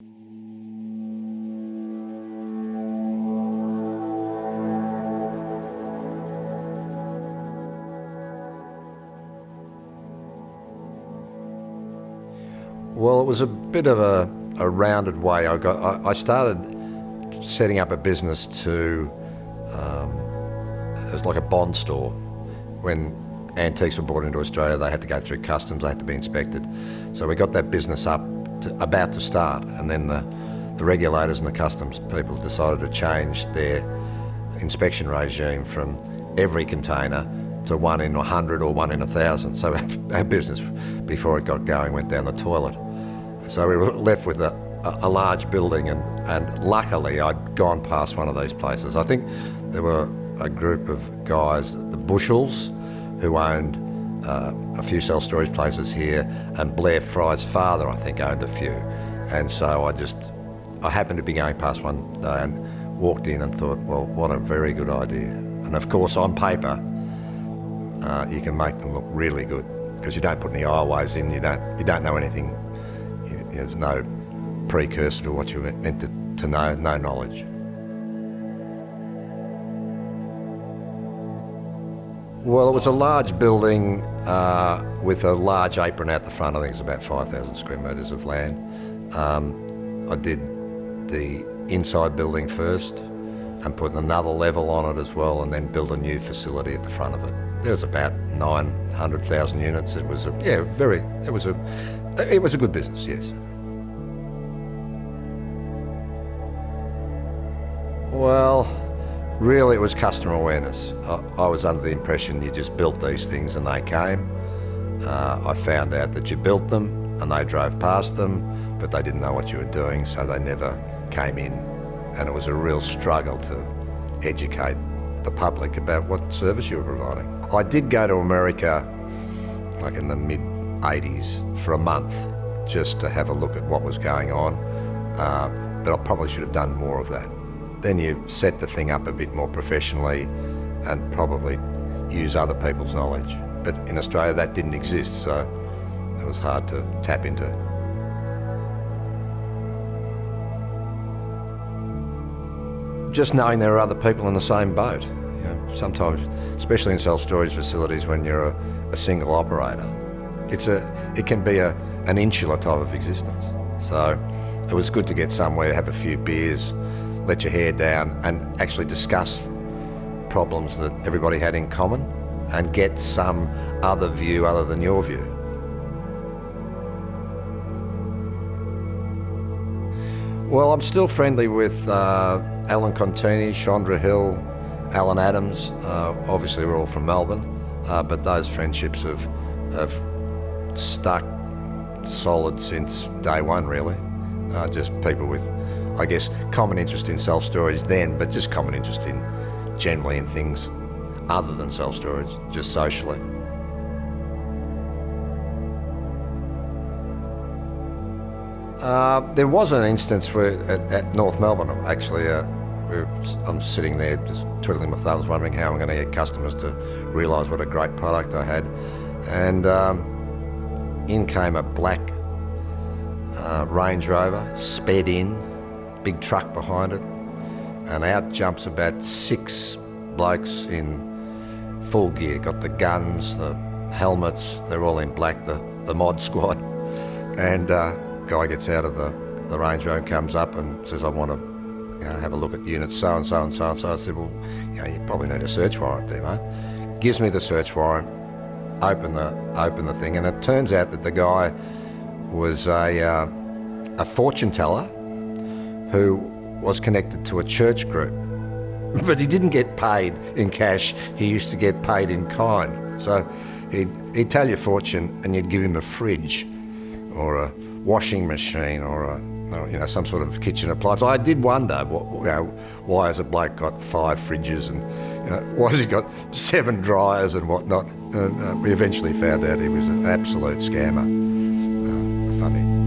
Well, it was a bit of a rounded way. I started setting up a business it was like a bond store. When antiques were brought into Australia, they had to go through customs, they had to be inspected. So we got that business about to start, and then the regulators and the customs people decided to change their inspection regime from every container to 1 in 100 or 1 in 1,000. So our business, before it got going, went down the toilet. So we were left with a large building, and luckily I'd gone past one of these places. I think there were a group of guys, the Bushells, who owned a few self-storage places here, and Blair Fry's father, I think, owned a few. And so I happened to be going past one day and walked in and thought, well, what a very good idea. And of course, on paper, you can make them look really good because you don't put any aisleways in, you don't know anything. There's no precursor to what you're meant to know, no knowledge. Well, it was a large building with a large apron out the front. I think it's about 5,000 square metres of land. I did the inside building first and put another level on it as well, and then built a new facility at the front of it. There was about 900,000 units. It was a good business, yes. Well, really it was customer awareness. I was under the impression you just built these things and they came. I found out that you built them and they drove past them, but they didn't know what you were doing, so they never came in. And it was a real struggle to educate the public about what service you were providing. I did go to America, like in the mid-80s, for a month, just to have a look at what was going on, but I probably should have done more of that. Then you set the thing up a bit more professionally and probably use other people's knowledge. But in Australia that didn't exist, so it was hard to tap into. Just knowing there are other people in the same boat. You know, sometimes, especially in self-storage facilities when you're a single operator, it can be an insular type of existence. So it was good to get somewhere, have a few beers, let your hair down and actually discuss problems that everybody had in common and get some other view other than your view. Well, I'm still friendly with Alan Contini, Chandra Hill, Alan Adams. Obviously we're all from Melbourne, but those friendships have stuck solid since day one, really. Just people with, I guess, common interest in self-storage then, but just common interest in generally in things other than self-storage, just socially. There was an instance where at North Melbourne, actually, I'm sitting there just twiddling my thumbs, wondering how I'm going to get customers to realise what a great product I had. And in came a black Range Rover, sped in, big truck behind it, and out jumps about 6 blokes in full gear, got the guns, the helmets, they're all in black, the mod squad. And guy gets out of the Range Rover, comes up and says, I want to have a look at units so-and-so and so-and-so. I said, well, you probably need a search warrant there, mate. Gives me the search warrant, open the thing, and it turns out that the guy was a fortune teller who was connected to a church group. But he didn't get paid in cash, he used to get paid in kind. So he'd tell your fortune and you'd give him a fridge or a washing machine or some sort of kitchen appliance. I did wonder, why has a bloke got 5 fridges and why has he got 7 dryers and whatnot? And we eventually found out he was an absolute scammer. Funny.